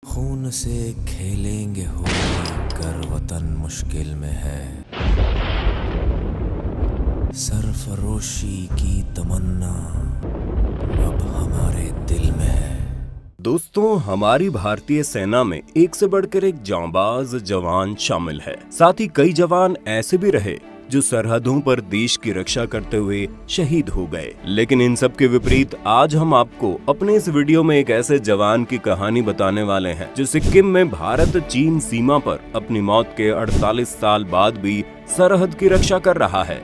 खून से खेलेंगे होली कर वतन मुश्किल में है। सरफरोशी की तमन्ना अब हमारे दिल में है। दोस्तों, हमारी भारतीय सेना में एक से बढ़कर एक जांबाज जवान शामिल है। साथ ही कई जवान ऐसे भी रहे जो सरहदों पर देश की रक्षा करते हुए शहीद हो गए। लेकिन इन सब के विपरीत आज हम आपको अपने इस वीडियो में एक ऐसे जवान की कहानी बताने वाले हैं जो सिक्किम में भारत चीन सीमा पर अपनी मौत के 48 साल बाद भी सरहद की रक्षा कर रहा है।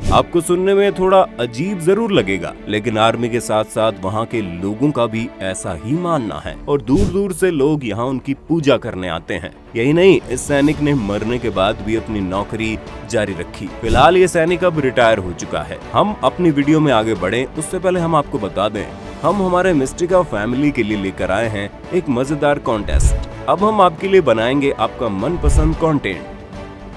आपको सुनने में थोड़ा अजीब जरूर लगेगा, लेकिन आर्मी के साथ साथ वहाँ के लोगों का भी ऐसा ही मानना है और दूर दूर से लोग यहाँ उनकी पूजा करने आते हैं। यही नहीं, इस सैनिक ने मरने के बाद भी अपनी नौकरी जारी रखी। फिलहाल ये सैनिक अब रिटायर हो चुका है। हम अपनी वीडियो में आगे बढ़े उससे पहले हम आपको बता दें, हम हमारे मिस्टिका फैमिली के लिए लेकर आए हैं एक मजेदार कॉन्टेस्ट। अब हम आपके लिए बनाएंगे आपका मनपसंद कंटेंट।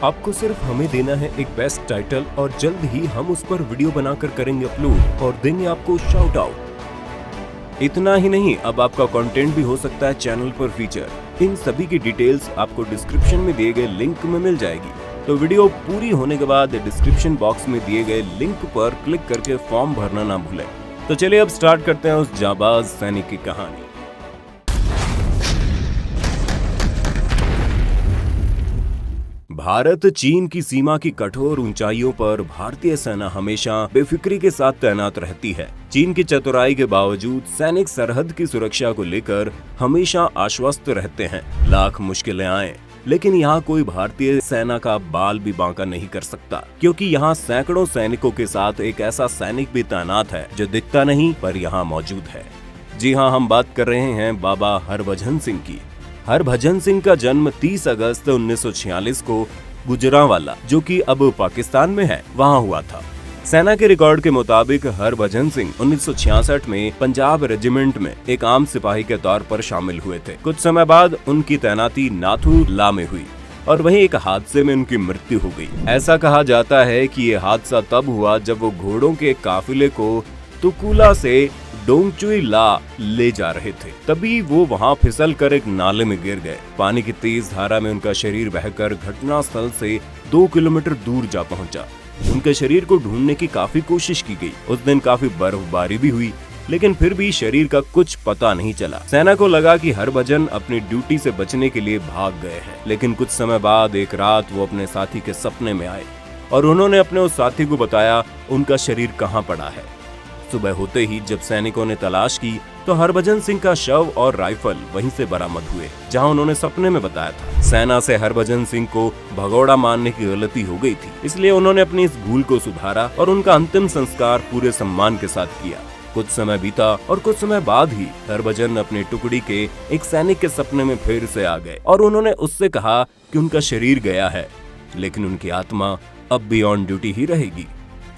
आपको सिर्फ हमें देना है एक बेस्ट टाइटल और जल्द ही हम उस पर वीडियो बनाकर करेंगे अपलोड और देंगे आपको शाउट आउट। इतना ही नहीं, अब आपका कंटेंट भी हो सकता है चैनल पर फीचर। इन सभी की डिटेल्स आपको डिस्क्रिप्शन में दिए गए लिंक में मिल जाएगी। तो वीडियो पूरी होने के बाद डिस्क्रिप्शन बॉक्स में दिए गए लिंक पर क्लिक करके फॉर्म भरना ना भूलें। तो चलिए अब स्टार्ट करते हैं उस जांबाज सैनिक की कहानी। भारत चीन की सीमा की कठोर ऊंचाइयों पर भारतीय सेना हमेशा बेफिक्री के साथ तैनात रहती है। चीन की चतुराई के बावजूद सैनिक सरहद की सुरक्षा को लेकर हमेशा आश्वस्त रहते हैं। लाख मुश्किलें आए, लेकिन यहाँ कोई भारतीय सेना का बाल भी बांका नहीं कर सकता, क्योंकि यहाँ सैकड़ों सैनिकों के साथ एक ऐसा सैनिक भी तैनात है जो दिखता नहीं पर यहाँ मौजूद है। जी हाँ, हम बात कर रहे हैं बाबा हरभजन सिंह की। हरभजन सिंह का जन्म 30 अगस्त 1946 को गुजरांवाला, जो कि अब पाकिस्तान में है, वहां हुआ था। सेना के रिकॉर्ड के मुताबिक हरभजन सिंह 1966 में पंजाब रेजिमेंट में एक आम सिपाही के तौर पर शामिल हुए थे। कुछ समय बाद उनकी तैनाती नाथू ला में हुई और वहीं एक हादसे में उनकी मृत्यु हो गई। ऐसा कहा जाता है कि ये हादसा तब हुआ जब वो घोड़ों के काफिले को तुकुला से डोंगचुई ला ले जा रहे थे। तभी वो वहां फिसल कर एक नाले में गिर गए। पानी की तेज धारा में उनका शरीर बहकर घटना स्थल से 2 किलोमीटर दूर जा पहुंचा। उनके शरीर को ढूंढने की काफी कोशिश की गई। उस दिन काफी बर्फबारी भी हुई, लेकिन फिर भी शरीर का कुछ पता नहीं चला। सेना को लगा कि हरभजन अपनी ड्यूटी से बचने के लिए भाग गए हैं, लेकिन कुछ समय बाद एक रात वो अपने साथी के सपने में आए और उन्होंने अपने उस साथी को बताया उनका शरीर कहाँ पड़ा है। सुबह होते ही जब सैनिकों ने तलाश की तो हरभजन सिंह का शव और राइफल वहीं से बरामद हुए जहां उन्होंने सपने में बताया था। सेना से हरभजन सिंह को भगोड़ा मारने की गलती हो गई थी, इसलिए उन्होंने अपनी इस भूल को सुधारा और उनका अंतिम संस्कार पूरे सम्मान के साथ किया। कुछ समय बीता और कुछ समय बाद ही हरभजन अपनी टुकड़ी के एक सैनिक के सपने में फिर से आ गए और उन्होंने उससे कहा कि उनका शरीर गया है, लेकिन उनकी आत्मा अब भी ऑन ड्यूटी ही रहेगी।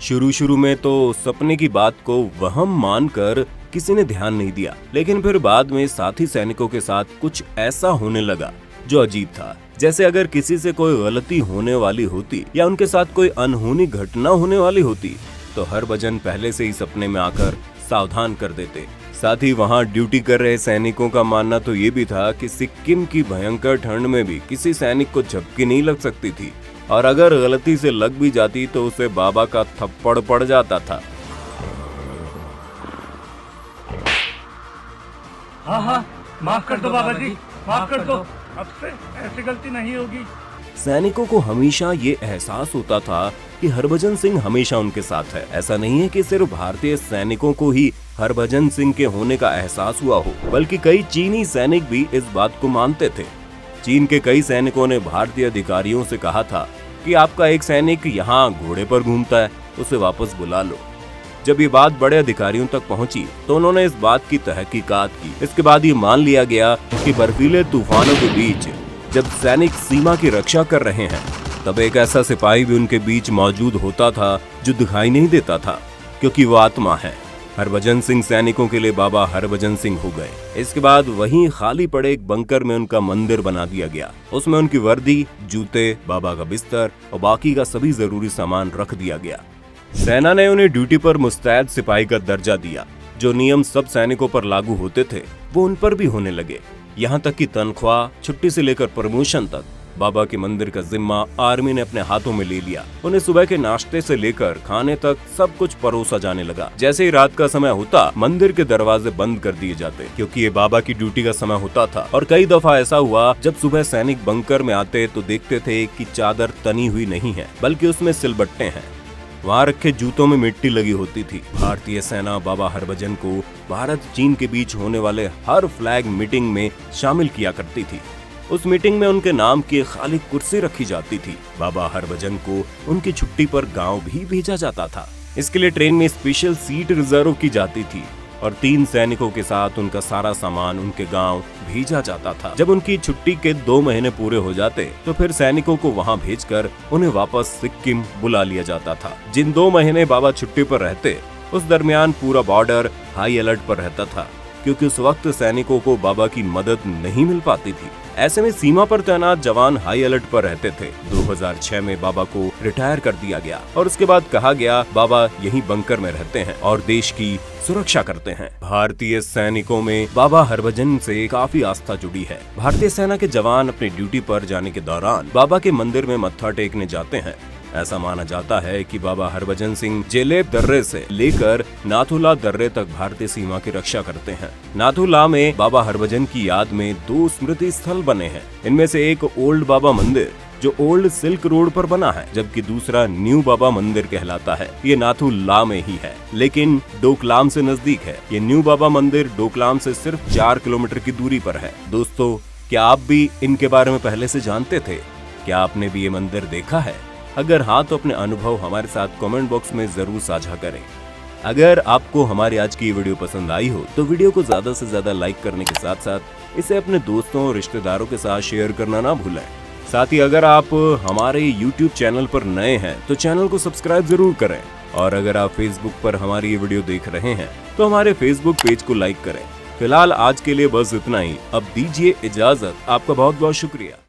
शुरू में तो सपने की बात को वहम मानकर किसी ने ध्यान नहीं दिया, लेकिन फिर बाद में साथी सैनिकों के साथ कुछ ऐसा होने लगा जो अजीब था। जैसे अगर किसी से कोई गलती होने वाली होती या उनके साथ कोई अनहोनी घटना होने वाली होती तो हरभजन पहले से ही सपने में आकर सावधान कर देते। साथ ही वहाँ ड्यूटी कर रहे सैनिकों का मानना तो ये भी था कि सिक्किम की भयंकर ठंड में भी किसी सैनिक को झपकी नहीं लग सकती थी और अगर गलती से लग भी जाती तो उसे बाबा का थप्पड़ पड़ जाता था। हाँ, माफ कर दो बाबा जी, माफ कर दो, अब से ऐसी गलती नहीं होगी। सैनिकों को हमेशा ये एहसास होता था कि हरभजन सिंह हमेशा उनके साथ है। ऐसा नहीं है कि सिर्फ भारतीय सैनिकों को ही हरभजन सिंह के होने का एहसास हुआ हो, बल्कि कई चीनी सैनिक भी इस बात को मानते थे। चीन के कई सैनिकों ने भारतीय अधिकारियों से कहा था कि आपका एक सैनिक यहाँ घोड़े पर घूमता है, उसे वापस बुला लो। जब ये बात बड़े अधिकारियों तक पहुंची तो उन्होंने इस बात की तहकीकात की। इसके बाद ये मान लिया गया कि बर्फीले तूफानों के बीच जब सैनिक सीमा की रक्षा कर रहे हैं तब एक ऐसा सिपाही भी उनके बीच मौजूद होता था जो दिखाई नहीं देता था, क्योंकि वो आत्मा है। हरभजन सिंह सैनिकों के लिए बाबा हरभजन सिंह हो गए। इसके बाद वहीं खाली पड़े एक बंकर में उनका मंदिर बना दिया गया। उसमें उनकी वर्दी, जूते, बाबा का बिस्तर और बाकी का सभी जरूरी सामान रख दिया गया। सेना ने उन्हें ड्यूटी पर मुस्तैद सिपाही का दर्जा दिया। जो नियम सब सैनिकों पर लागू होते थे वो उन पर भी होने लगे। यहाँ तक कि तनख्वाह, छुट्टी से लेकर प्रमोशन तक बाबा के मंदिर का जिम्मा आर्मी ने अपने हाथों में ले लिया। उन्हें सुबह के नाश्ते से लेकर खाने तक सब कुछ परोसा जाने लगा। जैसे ही रात का समय होता मंदिर के दरवाजे बंद कर दिए जाते, क्योंकि ये बाबा की ड्यूटी का समय होता था। और कई दफा ऐसा हुआ जब सुबह सैनिक बंकर में आते तो देखते थे कि चादर तनी हुई नहीं है बल्कि उसमें सिलबट्टे हैं। वहाँ रखे जूतों में मिट्टी लगी होती थी। भारतीय सेना बाबा हरभजन को भारत चीन के बीच होने वाले हर फ्लैग मीटिंग में शामिल किया करती थी। उस मीटिंग में उनके नाम की खाली कुर्सी रखी जाती थी। बाबा हरभजन को उनकी छुट्टी पर गांव भी भेजा जाता था। इसके लिए ट्रेन में स्पेशल सीट रिजर्व की जाती थी और 3 सैनिकों के साथ उनका सारा सामान उनके गांव भेजा जाता था। जब उनकी छुट्टी के 2 महीने पूरे हो जाते तो फिर सैनिकों को वहां भेजकर उन्हें वापस सिक्किम बुला लिया जाता था। जिन 2 महीने बाबा छुट्टी पर रहते उस दरमियान पूरा बॉर्डर हाई अलर्ट पर रहता था, क्योंकि उस वक्त सैनिकों को बाबा की मदद नहीं मिल पाती थी। ऐसे में सीमा पर तैनात जवान हाई अलर्ट पर रहते थे। 2006 में बाबा को रिटायर कर दिया गया और उसके बाद कहा गया बाबा यहीं बंकर में रहते हैं और देश की सुरक्षा करते हैं। भारतीय सैनिकों में बाबा हरभजन से काफी आस्था जुड़ी है। भारतीय सेना के जवान अपनी ड्यूटी पर जाने के दौरान बाबा के मंदिर में मत्था टेकने जाते हैं। ऐसा माना जाता है कि बाबा हरभजन सिंह जेलेब दर्रे से लेकर नाथुला दर्रे तक भारतीय सीमा की रक्षा करते हैं। नाथुला में बाबा हरभजन की याद में 2 स्मृति स्थल बने हैं। इनमें से एक ओल्ड बाबा मंदिर जो ओल्ड सिल्क रोड पर बना है, जबकि दूसरा न्यू बाबा मंदिर कहलाता है। ये नाथुला में ही है लेकिन डोकलाम से नजदीक है। ये न्यू बाबा मंदिर डोकलाम से सिर्फ 4 किलोमीटर की दूरी पर है। दोस्तों, क्या आप भी इनके बारे में पहले से जानते थे? क्या आपने भी ये मंदिर देखा है? अगर हाँ तो अपने अनुभव हमारे साथ कमेंट बॉक्स में जरूर साझा करें। अगर आपको हमारी आज की वीडियो पसंद आई हो तो वीडियो को ज्यादा से ज्यादा लाइक करने के साथ साथ इसे अपने दोस्तों और रिश्तेदारों के साथ शेयर करना ना भूलें। साथ ही अगर आप हमारे YouTube चैनल पर नए हैं तो चैनल को सब्सक्राइब जरूर करें। और अगर आप Facebook पर हमारी ये वीडियो देख रहे हैं तो हमारे Facebook पेज को लाइक करें। फिलहाल आज के लिए बस इतना ही। अब दीजिए इजाजत। आपका बहुत बहुत शुक्रिया।